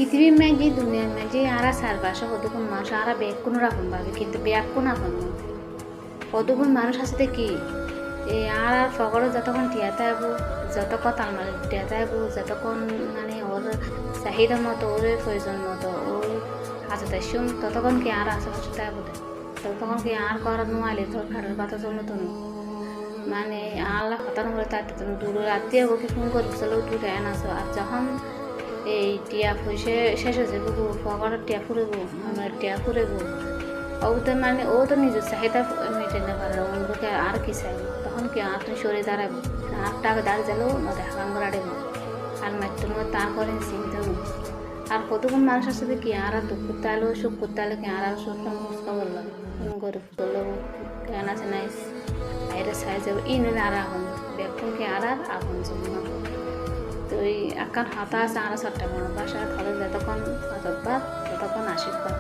পৃথিবীর মাঝে দুনিয়ার মাঝে আরা চারপাশে কতক্ষণ মানুষ আরা বেগুন রাখুন ভাবে কিন্তু বেগুন আপন কতক্ষণ মানুষ আছে কি এই আর ফগড়ে যতক্ষণ টিয়াতে আবো যতক্ষণ তালমারি টিয়াতে আবো যতক্ষণ মানে ওর চাহিদা মতো ওর প্রয়োজন মতো ওর আছে তাই শুন ততক্ষণ কি আর আশেপাশে আবো ততক্ষণ কি আর করার নোয়ালে তোর খাটের কথা জমে তো মানে আল্লাহ খতানো করে তার দূর আত্মীয় ওকে ফোন করবো চলো উঠু কেন আসো আর যখন এই টিয়া ফুসে শেষ হয়ে যাবো ফগড়ের টিয়া ফুরেবো আমার টিয়া ফুরেবো ও তো মানে ও তো নিজের চাহিদা মেটে না পারলো অন্যকে আর কি চাইবো তখন কি আর তুমি সরে দাঁড়াবো আর টাকা দাঁড়িয়ে যাবো না দেখা কাম করে আড়েবো আর মাত্র তারপরে চিন্তা আর কতক্ষণ মানুষ আসবে কি আর দুঃখ করতে আলো সুখ করতে আলো কি আর সুখটা মুসকা বললাম গরিব করলো কেন আছে নাই বাইরে চাই যাবো ই নিলে আর আগুন বেকুন কি আর আগুন যাবো তো ওই আকার হাতা আছে আর চারটা বাসা ধরে যতক্ষণ ততক্ষণ আশীর্বাদ